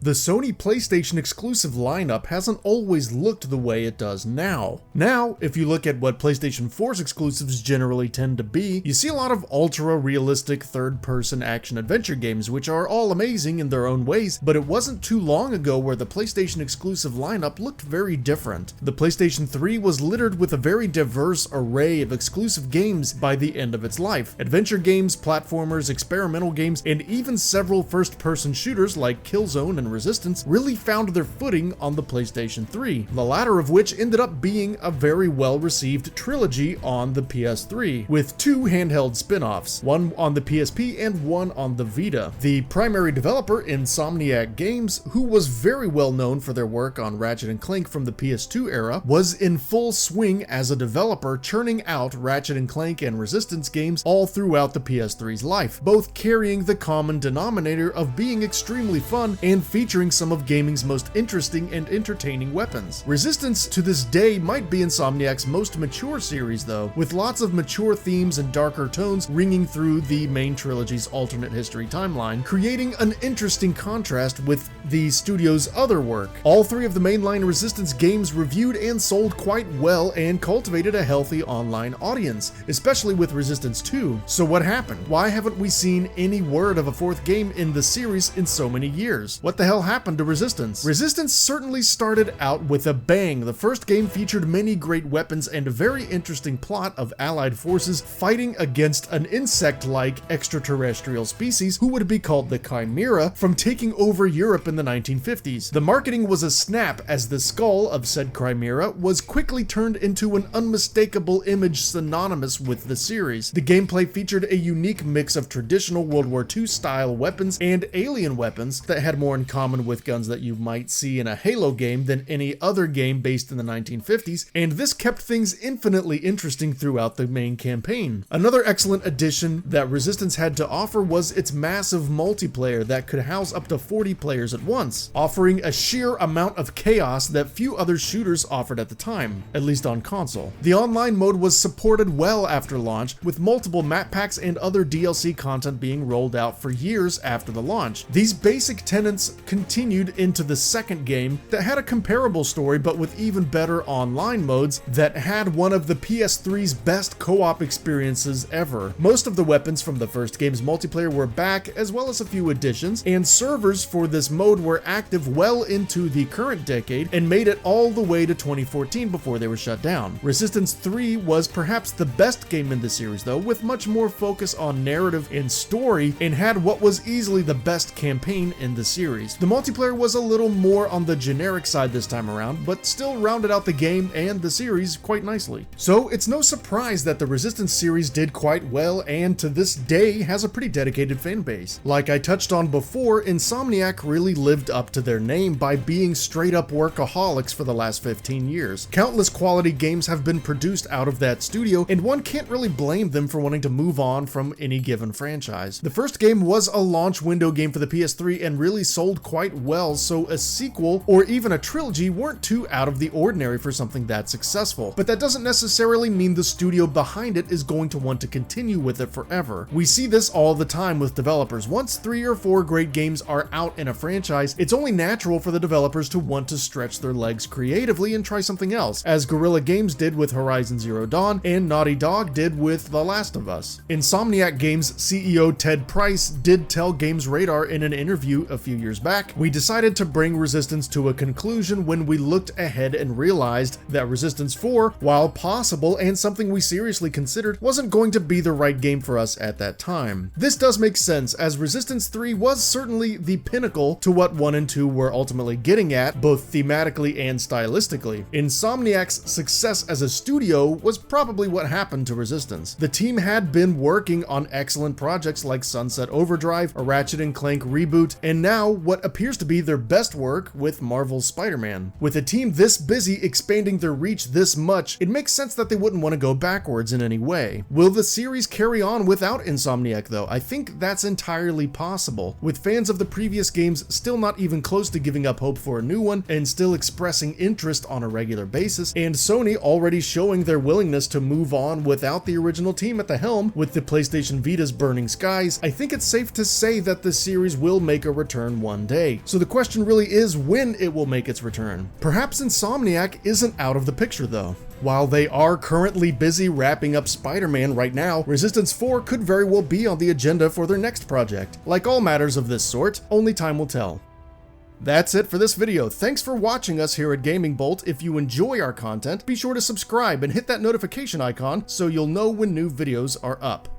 the Sony PlayStation exclusive lineup hasn't always looked the way it does now. Now, if you look at what PlayStation 4's exclusives generally tend to be, you see a lot of ultra-realistic third-person action-adventure games, which are all amazing in their own ways, but it wasn't too long ago where the PlayStation exclusive lineup looked very different. The PlayStation 3 was littered with a very diverse array of exclusive games by the end of its life. Adventure games, platformers, experimental games, and even several first-person shooters like Killzone and Resistance really found their footing on the PlayStation 3, the latter of which ended up being a very well-received trilogy on the PS3, with 2 handheld spin-offs, one on the PSP and one on the Vita. The primary developer, Insomniac Games, who was very well known for their work on Ratchet & Clank from the PS2 era, was in full swing as a developer, churning out Ratchet & Clank and Resistance games all throughout the PS3's life, both carrying the common denominator of being extremely fun and featuring some of gaming's most interesting and entertaining weapons. Resistance to this day might be Insomniac's most mature series though, with lots of mature themes and darker tones ringing through the main trilogy's alternate history timeline, creating an interesting contrast with the studio's other work. All 3 of the mainline Resistance games reviewed and sold quite well and cultivated a healthy online audience, especially with Resistance 2. So what happened? Why haven't we seen any word of a 4th game in the series in so many years? What the hell happened to Resistance? Resistance certainly started out with a bang. The first game featured many great weapons and a very interesting plot of allied forces fighting against an insect-like extraterrestrial species who would be called the Chimera from taking over Europe in the 1950s. The marketing was a snap as the skull of said Chimera was quickly turned into an unmistakable image synonymous with the series. The gameplay featured a unique mix of traditional World War II style weapons and alien weapons that had more in common with guns that you might see in a Halo game than any other game based in the 1950s, and this kept things infinitely interesting throughout the main campaign. Another excellent addition that Resistance had to offer was its massive multiplayer that could house up to 40 players at once, offering a sheer amount of chaos that few other shooters offered at the time, at least on console. The online mode was supported well after launch, with multiple map packs and other DLC content being rolled out for years after the launch. These basic tenets continued into the second game that had a comparable story but with even better online modes that had one of the PS3's best co-op experiences ever. Most of the weapons from the first game's multiplayer were back, as well as a few additions, and servers for this mode were active well into the current decade and made it all the way to 2014 before they were shut down. Resistance 3 was perhaps the best game in the series though, with much more focus on narrative and story, and had what was easily the best campaign in the series. The multiplayer was a little more on the generic side this time around, but still rounded out the game and the series quite nicely. So it's no surprise that the Resistance series did quite well and to this day has a pretty dedicated fan base. Like I touched on before, Insomniac really lived up to their name by being straight up workaholics for the last 15 years. Countless quality games have been produced out of that studio, and one can't really blame them for wanting to move on from any given franchise. The first game was a launch window game for the PS3 and really sold quite well, so a sequel or even a trilogy weren't too out of the ordinary for something that successful. But that doesn't necessarily mean the studio behind it is going to want to continue with it forever. We see this all the time with developers. Once 3 or 4 great games are out in a franchise, it's only natural for the developers to want to stretch their legs creatively and try something else, as Guerrilla Games did with Horizon Zero Dawn and Naughty Dog did with The Last of Us. Insomniac Games CEO Ted Price did tell Games Radar in an interview a few years back, "We decided to bring Resistance to a conclusion when we looked ahead and realized that Resistance 4, while possible and something we seriously considered, wasn't going to be the right game for us at that time." This does make sense, as Resistance 3 was certainly the pinnacle to what 1 and 2 were ultimately getting at, both thematically and stylistically. Insomniac's success as a studio was probably what happened to Resistance. The team had been working on excellent projects like Sunset Overdrive, a Ratchet & Clank reboot, and now what appears to be their best work with Marvel's Spider-Man. With a team this busy expanding their reach this much, it makes sense that they wouldn't want to go backwards in any way. Will the series carry on without Insomniac though? I think that's entirely possible, with fans of the previous games still not even close to giving up hope for a new one and still expressing interest on a regular basis, and Sony already showing their willingness to move on without the original team at the helm with the PlayStation Vita's Burning Skies. I think it's safe to say that the series will make a return one day. day, so the question really is when it will make its return. Perhaps Insomniac isn't out of the picture though. While they are currently busy wrapping up Spider-Man right now, Resistance 4 could very well be on the agenda for their next project. Like all matters of this sort, only time will tell. That's it for this video. Thanks for watching us here at GamingBolt. If you enjoy our content, be sure to subscribe and hit that notification icon so you'll know when new videos are up.